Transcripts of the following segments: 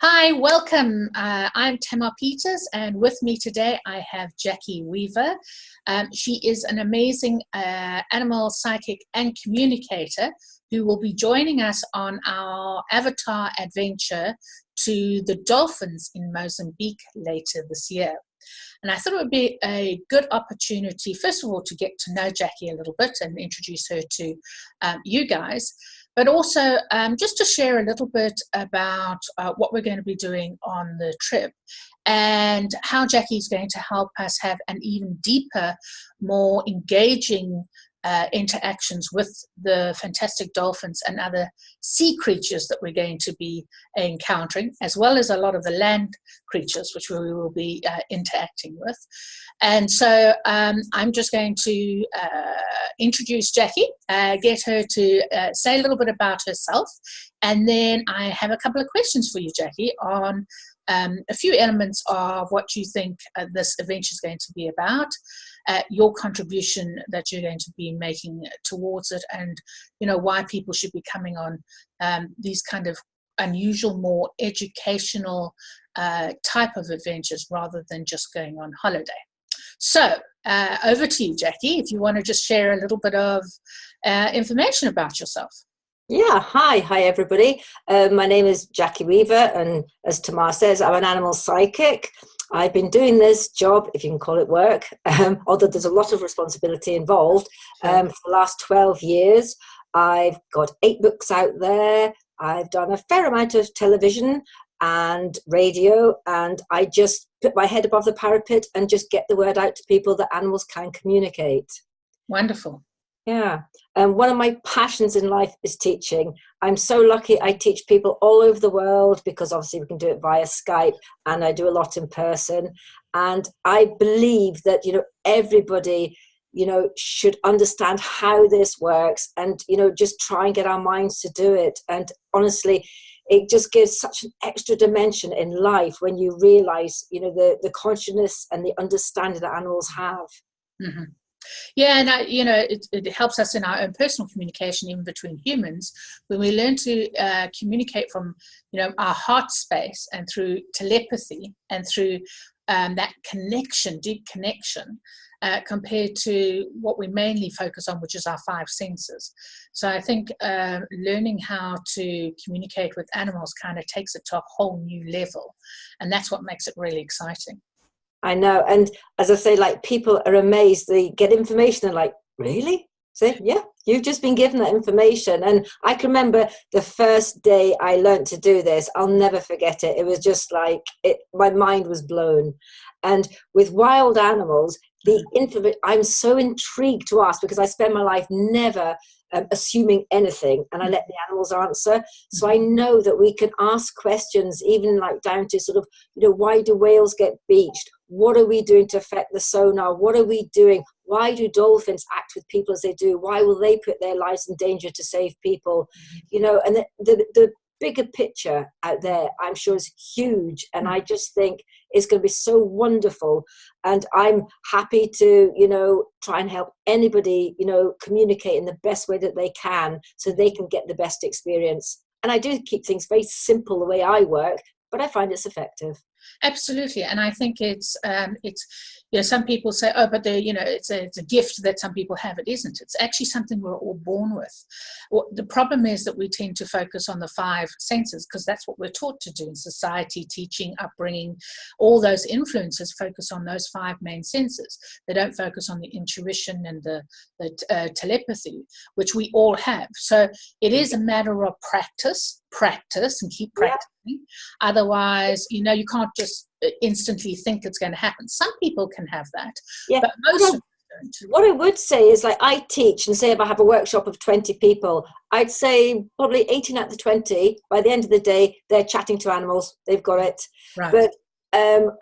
Hi, welcome. I'm Tamar Peters, and with me today I have Jackie Weaver. She is an amazing animal psychic and communicator who will be joining us on our avatar adventure to the Dolphins in Mozambique later this year. And I thought it would be a good opportunity, first of all, to get to know Jackie a little bit and introduce her to you guys, but also just to share a little bit about what we're going to be doing on the trip and how Jackie's going to help us have an even deeper, more engaging interactions with the fantastic dolphins and other sea creatures that we're going to be encountering, as well as a lot of the land creatures which we will be interacting with. And so I'm just going to introduce Jackie, get her to say a little bit about herself, and then I have a couple of questions for you, Jackie, on a few elements of what you think this adventure is going to be about, your contribution that you're going to be making towards it, and why people should be coming on these kind of unusual, more educational type of adventures rather than just going on holiday. So over to you, Jackie, if you want to just share a little bit of information about yourself. Yeah, hi everybody. My name is Jackie Weaver, and as Tamar says, I'm an animal psychic. I've been doing this job, if you can call it work, although there's a lot of responsibility involved, for the last 12 years. I've got 8 books out there. I've done a fair amount of television and radio, and I just put my head above the parapet and just get the word out to people that animals can communicate. Wonderful. Yeah, and one of my passions in life is teaching. I'm so lucky I teach people all over the world because obviously we can do it via Skype, and I do a lot in person. And I believe that, everybody, should understand how this works and, just try and get our minds to do it. And honestly, it just gives such an extra dimension in life when you realize, the consciousness and the understanding that animals have. Mm-hmm. Yeah, and it helps us in our own personal communication, even between humans, when we learn to communicate from our heart space and through telepathy and through that connection, deep connection, compared to what we mainly focus on, which is our 5 senses. So I think learning how to communicate with animals kind of takes it to a whole new level, and that's what makes it really exciting. I know, and as I say, people are amazed. They get information and really? Say, yeah, you've just been given that information. And I can remember the first day I learned to do this. I'll never forget it. It was just my mind was blown. And with wild animals, I'm so intrigued to ask, because I spend my life never assuming anything, and I let the animals answer. So I know that we can ask questions, even down to sort of, why do whales get beached? What are we doing to affect the sonar? What are we doing? Why do dolphins act with people as they do? Why will they put their lives in danger to save people? And the bigger picture out there, I'm sure, is huge. And I just think it's going to be so wonderful. And I'm happy to, try and help anybody, communicate in the best way that they can so they can get the best experience. And I do keep things very simple the way I work, but I find it's effective. Absolutely, and I think it's some people say, oh, but it's a gift that some people have. It isn't. It's actually something we're all born with. The problem is that we tend to focus on the 5 senses because that's what we're taught to do in society, teaching, upbringing. All those influences focus on those 5 main senses. They don't focus on the intuition and the telepathy, which we all have. So it is a matter of practice and keep practicing. Yeah. Otherwise, you can't just instantly think it's going to happen. Some people can have that, but most of them don't. What I would say is, I teach, and say if I have a workshop of 20 people, I'd say probably 18 out of the 20, by the end of the day, they're chatting to animals. They've got it. Right. But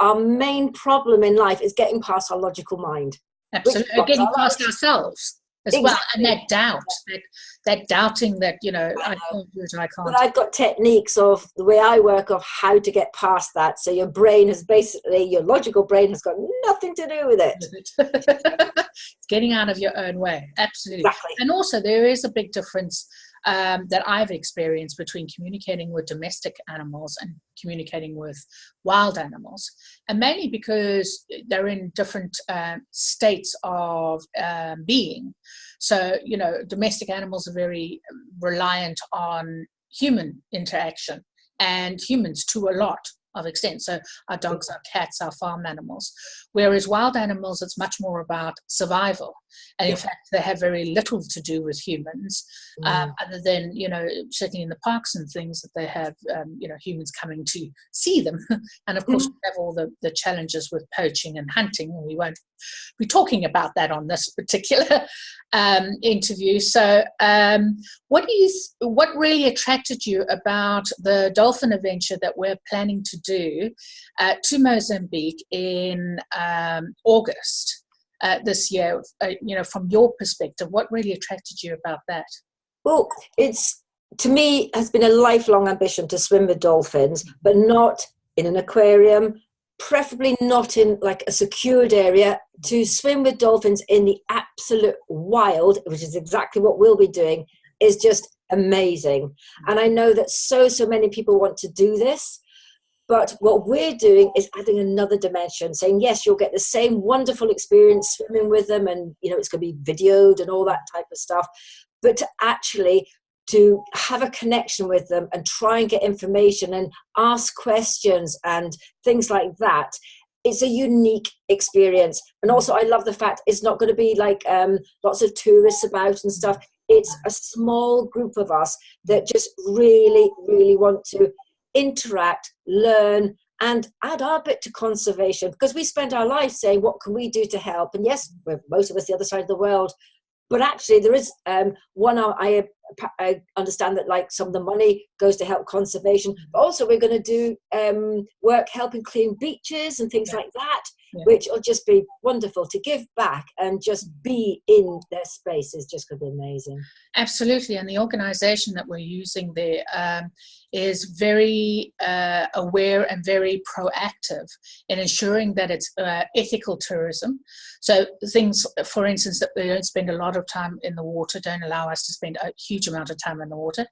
our main problem in life is getting past our logical mind. Absolutely. Getting past ourselves as well, and that doubting that I can't do it, I can't. But I've got techniques of the way I work of how to get past that. So your brain has your logical brain has got nothing to do with it. Getting out of your own way, absolutely. Exactly. And also there is a big difference that I've experienced between communicating with domestic animals and communicating with wild animals, and mainly because they're in different states of being. So, domestic animals are very reliant on human interaction, and humans to a lot of extent. So our dogs, our cats, our farm animals. Whereas wild animals, it's much more about survival. And in fact, they have very little to do with humans, other than, certainly in the parks and things that they have, humans coming to see them. And of course, we have all the challenges with poaching and hunting, and we won't be talking about that on this particular interview. So what really attracted you about the dolphin adventure that we're planning to do to Mozambique in August this year? From your perspective, what really attracted you about that? Well, to me has been a lifelong ambition to swim with dolphins, but not in an aquarium, preferably not in like a secured area. To swim with dolphins in the absolute wild, which is exactly what we'll be doing, is just amazing. And I know that so many people want to do this, but what we're doing is adding another dimension, saying, yes, you'll get the same wonderful experience swimming with them, and it's going to be videoed and all that type of stuff, but to have a connection with them and try and get information and ask questions and things like that. It's a unique experience. And also I love the fact it's not going to be like lots of tourists about and stuff. It's a small group of us that just really, really want to interact, learn, and add our bit to conservation, because we spend our life saying, what can we do to help? And yes, we're most of us the other side of the world, but actually there is I understand that like some of the money goes to help conservation, but also we're going to do work helping clean beaches and things like that, which will just be wonderful to give back, and just be in their space is just going to be amazing. Absolutely. And the organization that we're using there is very aware and very proactive in ensuring that it's ethical tourism. So things, for instance, that we don't spend a lot of time in the water, don't allow us to spend a huge amount of time in the water.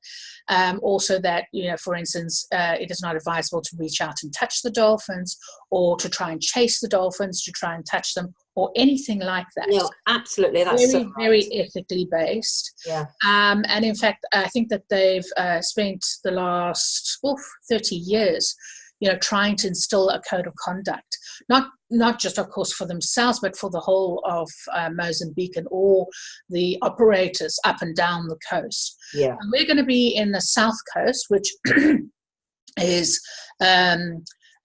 Also that, for instance, it is not advisable to reach out and touch the dolphins, or to try and chase the dolphins, to try and touch them, or anything like that. No, absolutely. That's very, very ethically based. Yeah. And in fact, I think that they've spent the last 30 years, trying to instill a code of conduct, not just, of course, for themselves, but for the whole of Mozambique and all the operators up and down the coast. Yeah. And we're going to be in the south coast, which is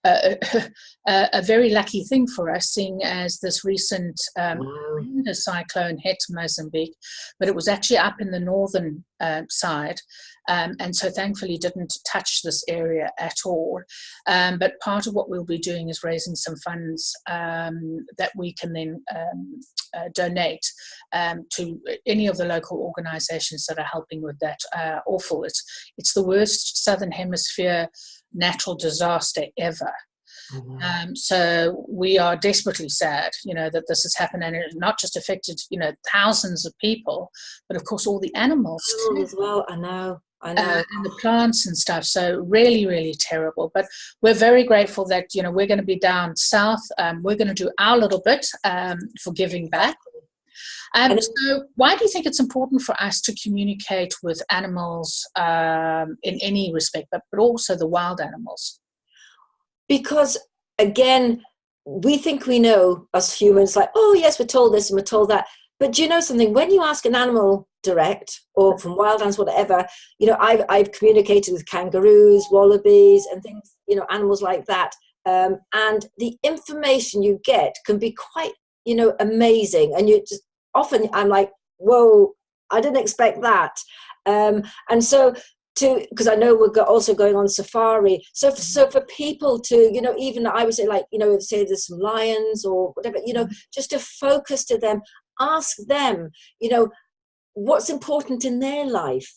a very lucky thing for us, seeing as this recent cyclone hit Mozambique, but it was actually up in the northern side, and so thankfully didn't touch this area at all. But part of what we'll be doing is raising some funds that we can then donate to any of the local organizations that are helping with that awful. It's the worst Southern Hemisphere natural disaster ever. So we are desperately sad, that this has happened, and it not just affected, thousands of people, but of course all the animals too. As well. I know. And the plants and stuff. So really, really terrible. But we're very grateful that, we're going to be down south. We're going to do our little bit for giving back. So why do you think it's important for us to communicate with animals in any respect, but also the wild animals? Because, again, we think we know, us humans, like, oh, yes, we're told this and we're told that. But do you know something? When you ask an animal direct, or from wild animals, whatever, I've communicated with kangaroos, wallabies, and things, animals like that. And the information you get can be quite, amazing. And you just often, I'm like, whoa, I didn't expect that. And so, because I know we're also going on safari. So for people to, even I would say, like, say there's some lions or whatever, just to focus to them, ask them, what's important in their life.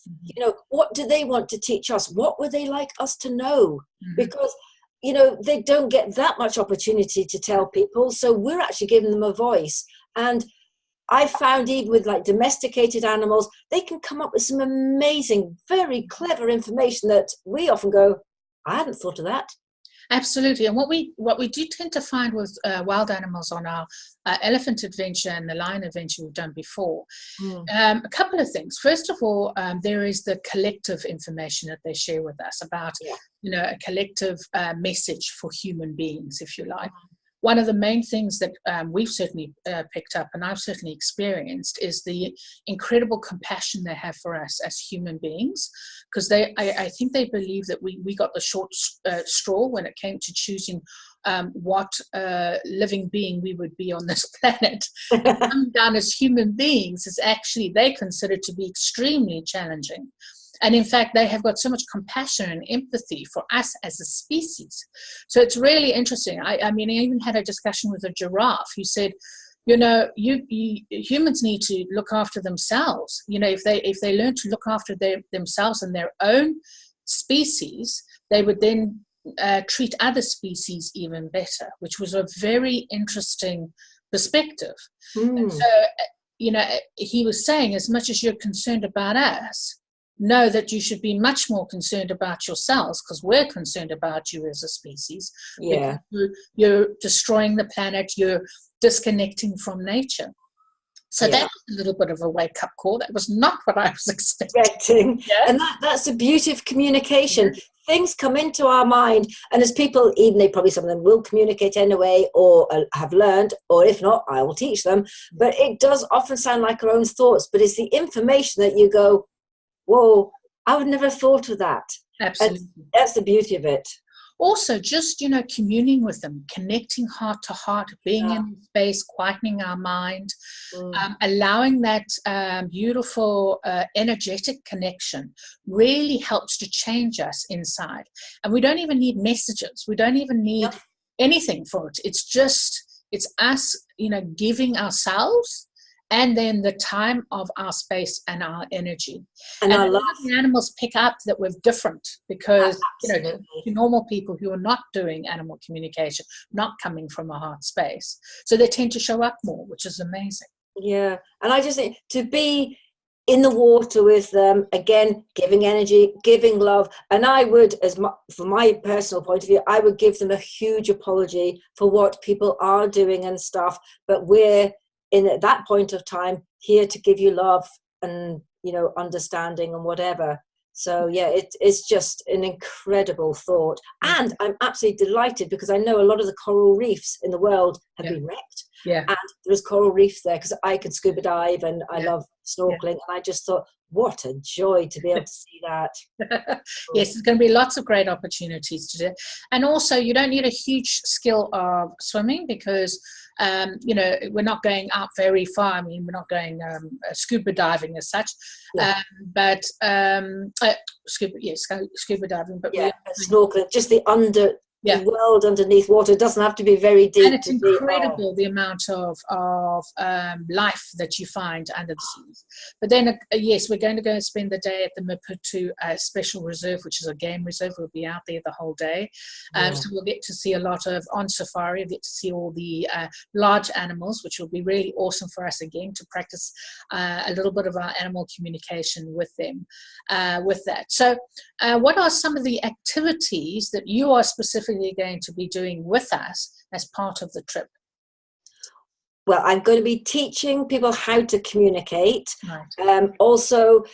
What do they want to teach us? What would they like us to know? Because, they don't get that much opportunity to tell people. So we're actually giving them a voice. And I found even with like domesticated animals, they can come up with some amazing, very clever information that we often go, I hadn't thought of that. Absolutely. And what we do tend to find with wild animals on our elephant adventure and the lion adventure we've done before, a couple of things. First of all, there is the collective information that they share with us about, a collective message for human beings, if you like. One of the main things that we've certainly picked up, and I've certainly experienced, is the incredible compassion they have for us as human beings, because I think they believe that we got the short straw when it came to choosing what living being we would be on this planet. Coming down as human beings is actually, they consider to be extremely challenging. And in fact, they have got so much compassion and empathy for us as a species. So it's really interesting. I mean, I even had a discussion with a giraffe who said, humans need to look after themselves. If they learn to look after themselves and their own species, they would then treat other species even better, which was a very interesting perspective. And so, he was saying, as much as you're concerned about us, know that you should be much more concerned about yourselves, because we're concerned about you as a species. Yeah. You're destroying the planet, you're disconnecting from nature. So that was a little bit of a wake-up call. That was not what I was expecting. Yeah. And that's the beauty of communication. Yeah. Things come into our mind, and as people, even they probably, some of them will communicate anyway, or have learned, or if not, I will teach them. But it does often sound like our own thoughts, but it's the information that you go, whoa, I would never have thought of that. Absolutely. That's the beauty of it. Also, just, communing with them, connecting heart to heart, being in space, quietening our mind, allowing that beautiful energetic connection really helps to change us inside. And we don't even need messages. We don't even need anything for it. It's us, giving ourselves, and then the time of our space and our energy. And a lot of the animals pick up that we're different, because, to normal people who are not doing animal communication, not coming from a heart space. So they tend to show up more, which is amazing. Yeah. And I just think to be in the water with them, again, giving energy, giving love. And I would, from my personal point of view, I would give them a huge apology for what people are doing and stuff. But we're, at that point of time, here to give you love and understanding and whatever. So it's just an incredible thought, and I'm absolutely delighted, because I know a lot of the coral reefs in the world have been wrecked, and there's coral reefs there, because I can scuba dive and I love snorkeling, and I just thought, what a joy to be able to see that. Yes, there's going to be lots of great opportunities to do, and also you don't need a huge skill of swimming, because we're not going out very far. I mean, we're not going scuba diving as such, but scuba diving. But snorkeling, just the world underneath water. It doesn't have to be very deep. And it's incredible the amount of life that you find under the seas. But then, we're going to go spend the day at the Maputo Special Reserve, which is a game reserve. We'll be out there the whole day. So we'll get to see a lot of, on safari, we'll get to see all the large animals, which will be really awesome for us again to practice a little bit of our animal communication with them with that. So what are some of the activities that you are specifically going to be doing with us as part of the trip? Well, I'm going to be teaching people how to communicate. Right. Also,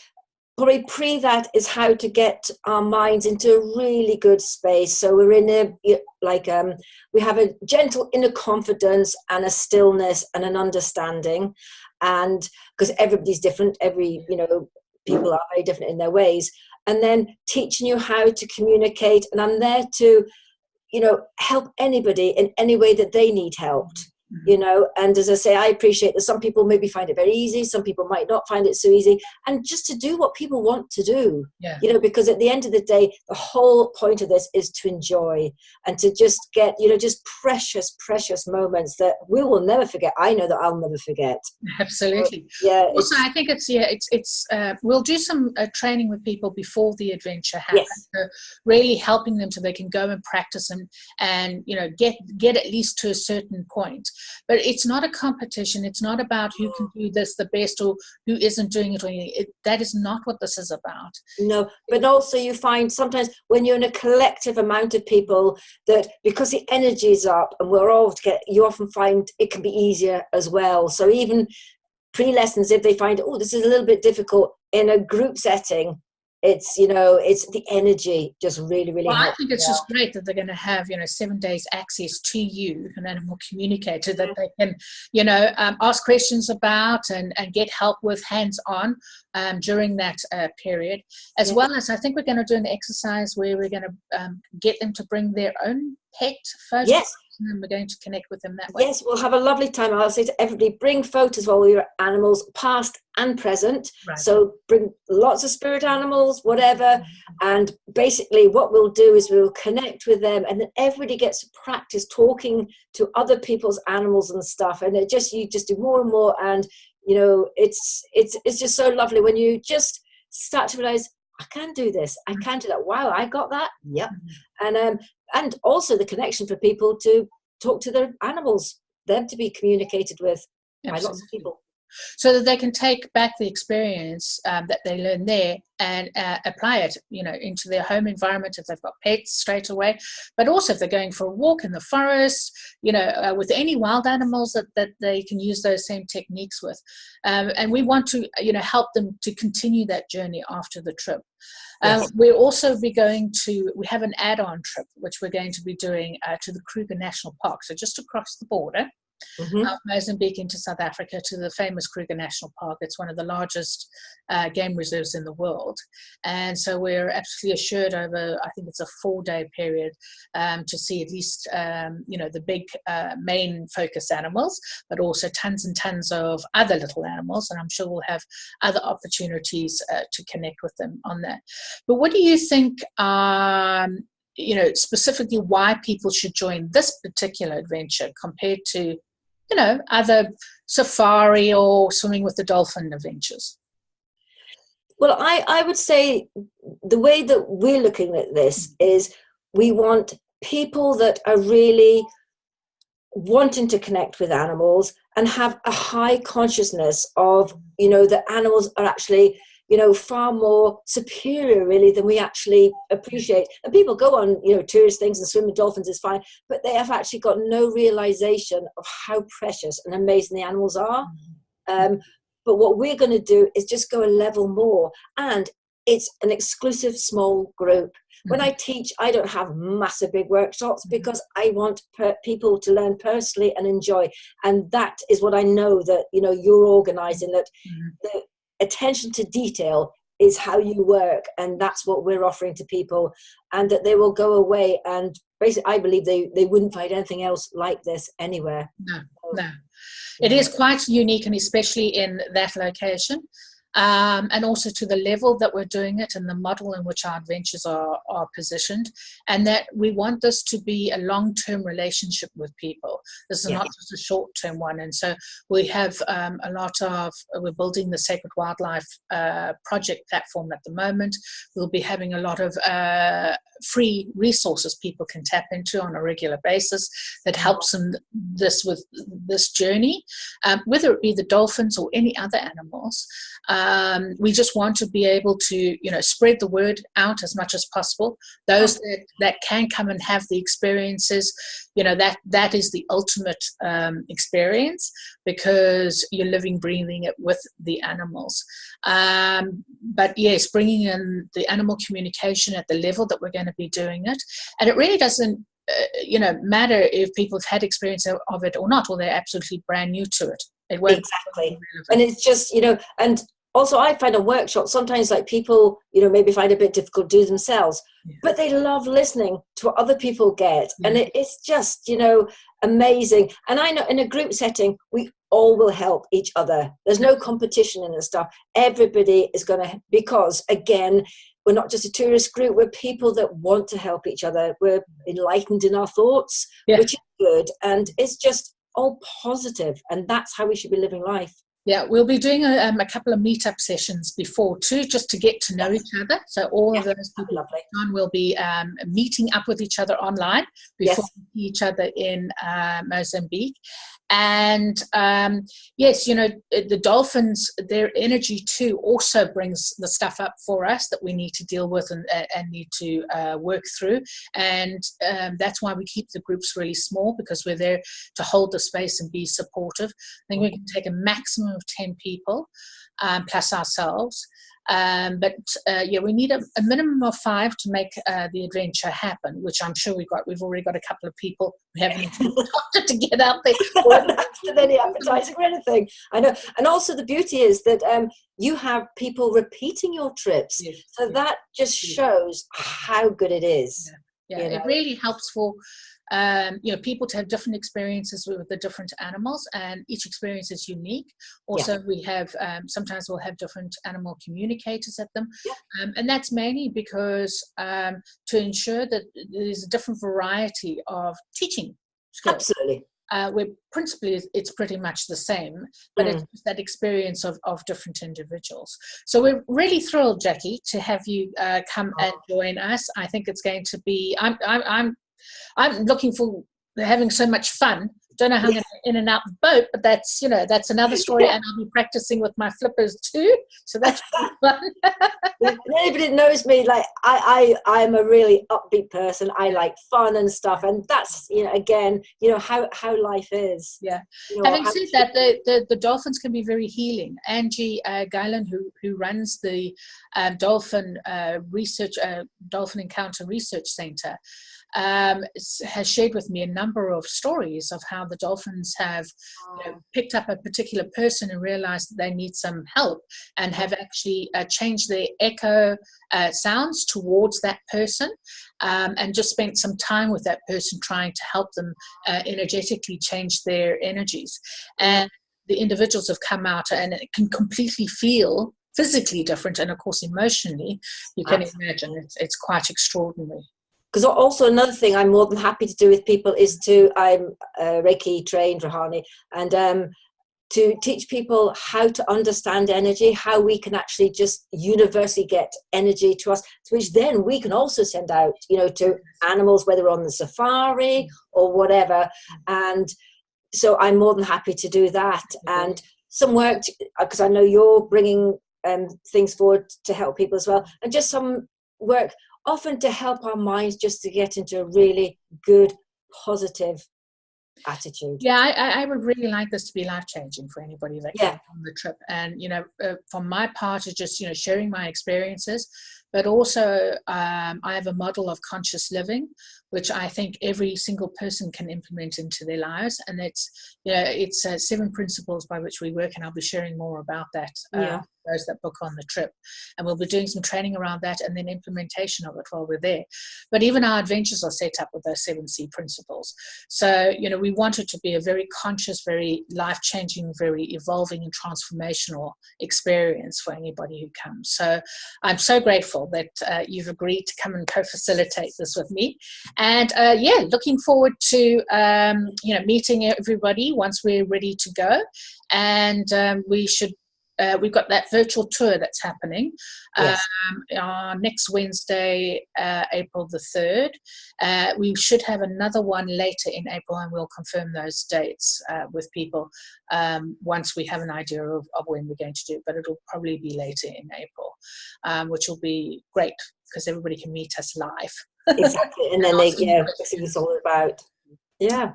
probably that is how to get our minds into a really good space. So we're in we have a gentle inner confidence and a stillness and an understanding. And because everybody's different, people are very different in their ways. And then teaching you how to communicate. And I'm there to help anybody in any way that they need helped, and as I say, I appreciate that some people maybe find it very easy, some people might not find it so easy, and just to do what people want to do, because at the end of the day, the whole point of this is to enjoy and to just get, just precious moments that we will never forget. I know that I'll never forget. Absolutely. So, also, I think it's we'll do some training with people before the adventure happens, really helping them so they can go and practice and get at least to a certain point. But it's not a competition. It's not about who can do this the best or who isn't doing it. That is not what this is about. No, but also you find sometimes when you're in a collective amount of people that because the energy is up and we're all together, you often find it can be easier as well. So even pre-lessons, if they find, oh, this is a little bit difficult in a group setting, it's, you know, it's the energy just really, really well, helps. I think it's just great that they're going to have, 7 days access to you, an animal communicator that they can, ask questions about and get help with hands-on during that period. As well as I think we're going to do an exercise where we're going to get them to bring their own pet photos. Yes. And we're going to connect with them that way. Yes, we'll have a lovely time. I'll say to everybody, bring photos of all your animals, past and present. Right. So bring lots of spirit animals, whatever. And basically what we'll do is we'll connect with them, and then everybody gets to practice talking to other people's animals and stuff. And you just do more and more. And, it's just so lovely when you just start to realize, I can do this. I can do that. Wow, I got that. Yep. And also the connection for people to talk to their animals, them to be communicated with by lots of people. So that they can take back the experience that they learn there and apply it, into their home environment if they've got pets straight away. But also if they're going for a walk in the forest, with any wild animals that they can use those same techniques with. And we want to, help them to continue that journey after the trip. Yes. We'll also be we have an add-on trip, which we're going to be doing to the Kruger National Park. So just across the border. Of Mozambique into South Africa to the famous Kruger National Park. It's one of the largest game reserves in the world. And so we're absolutely assured over, I think it's a 4-day period, to see at least, the big main focus animals, but also tons and tons of other little animals. And I'm sure we'll have other opportunities to connect with them on that. But what do you think specifically why people should join this particular adventure compared to other safari or swimming with the dolphin adventures? Well, I would say the way that we're looking at this is we want people that are really wanting to connect with animals and have a high consciousness of, that animals are actually, far more superior really than we actually appreciate. And people go on, tourist things and swim with dolphins is fine, but they have actually got no realization of how precious and amazing the animals are. But what we're going to do is just go a level more, and it's an exclusive small group. When I teach, I don't have massive big workshops because I want people to learn personally and enjoy. And that is what I know that, you're organizing, that the attention to detail is how you work, and that's what we're offering to people, and that they will go away and basically I believe they wouldn't find anything else like this anywhere. No. It is quite unique, and especially in that location. And also to the level that we're doing it and the model in which our adventures are positioned, and that we want this to be a long-term relationship with people. This is not just a short-term one. And so we have we're building the Sacred Wildlife project platform at the moment. We'll be having a lot of free resources people can tap into on a regular basis that helps them with this journey, whether it be the dolphins or any other animals. We just want to be able to, spread the word out as much as possible. Those that can come and have the experiences, that is the ultimate experience, because you're living, breathing it with the animals. But yes, bringing in the animal communication at the level that we're going to be doing it. And it really doesn't, matter if people have had experience of it or not, or they're absolutely brand new to it. It won't exactly. And it's just, and also I find a workshop sometimes like people, maybe find it a bit difficult to do themselves, but they love listening to what other people get. And it's just, amazing. And I know in a group setting, we all will help each other. There's no competition in this stuff. Everybody is going to, because again, we're not just a tourist group, we're people that want to help each other. We're enlightened in our thoughts, which is good. And it's just all positive. And that's how we should be living life. Yeah, we'll be doing a couple of meetup sessions before too, just to get to know each other. So all of those people will be meeting up with each other online before we see each other in Mozambique. And yes, you know, the dolphins, their energy too also brings the stuff up for us that we need to deal with and need to work through. And that's why we keep the groups really small, because we're there to hold the space and be supportive. I think we can take a maximum of 10 people plus ourselves. But yeah, we need a minimum of 5 to make the adventure happen, which I'm sure we've already got a couple of people who haven't started to get out there. Not after any advertising or anything. I know. And also the beauty is that you have people repeating your trips. Yes, so that just shows how good it is. Yeah, it really helps for you know, people to have different experiences with the different animals, and each experience is unique. Also, we have sometimes we'll have different animal communicators at them, and that's mainly because to ensure that there's a different variety of teaching skills. Absolutely. Where principally it's pretty much the same, but it's that experience of different individuals. So we're really thrilled, Jackie, to have you come and join us. I think it's going to be. I'm looking for having so much fun. Don't know how I'm going to get in and out the boat, but that's, you know, that's another story. And I'll be practicing with my flippers too, so that's fun. If anybody knows me, like I'm a really upbeat person. I like fun and stuff, and that's, you know, again, you know, how life is. Yeah. You know, having said that, the dolphins can be very healing. Angie Guylan, who runs the Dolphin Dolphin Encounter Research Center, has shared with me a number of stories of how the dolphins have picked up a particular person and realized that they need some help, and have actually changed their echo sounds towards that person, and just spent some time with that person trying to help them energetically change their energies. And the individuals have come out and it can completely feel physically different, and of course emotionally, you can imagine it's quite extraordinary. Because also another thing I'm more than happy to do with people is I'm Reiki trained, Rahani, and to teach people how to understand energy, how we can actually just universally get energy to us, which then we can also send out, you know, to animals, whether on the safari or whatever. And so I'm more than happy to do that. And some work, because I know you're bringing things forward to help people as well, and just some work often to help our minds just to get into a really good, positive attitude. Yeah, I would really like this to be life-changing for anybody that comes on the trip. And, you know, for my part, it's just, you know, sharing my experiences, but also I have a model of conscious living, which I think every single person can implement into their lives. And it's, you know, it's 7 principles by which we work, and I'll be sharing more about that. Those that book on the trip, and we'll be doing some training around that and then implementation of it while we're there. But even our adventures are set up with those 7 C principles. So, you know, we want it to be a very conscious, very life-changing, very evolving and transformational experience for anybody who comes. So I'm so grateful that you've agreed to come and co-facilitate this with me. And yeah, looking forward to you know, meeting everybody once we're ready to go. And we should we've got that virtual tour that's happening next Wednesday, April the 3rd. We should have another one later in April, and we'll confirm those dates with people once we have an idea of when we're going to do it. But it'll probably be later in April, which will be great because everybody can meet us live. Exactly, and then they see what it's all about. Yeah.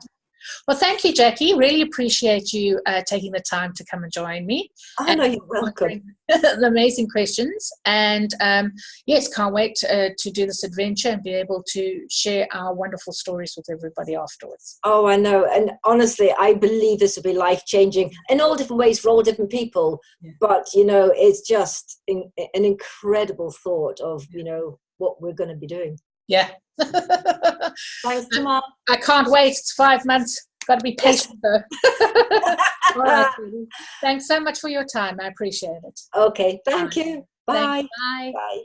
Well, thank you, Jackie. Really appreciate you taking the time to come and join me. Oh, no, you're welcome. The amazing questions. And yes, can't wait to do this adventure and be able to share our wonderful stories with everybody afterwards. Oh, I know. And honestly, I believe this will be life-changing in all different ways for all different people. Yeah. But, you know, it's just an incredible thought of, you know, what we're going to be doing. Yeah. Thanks, Jamal. I can't wait. It's 5 months. Got to be patient, though. All right. Thanks so much for your time. I appreciate it. Okay. Thank you. Bye. Bye. Bye.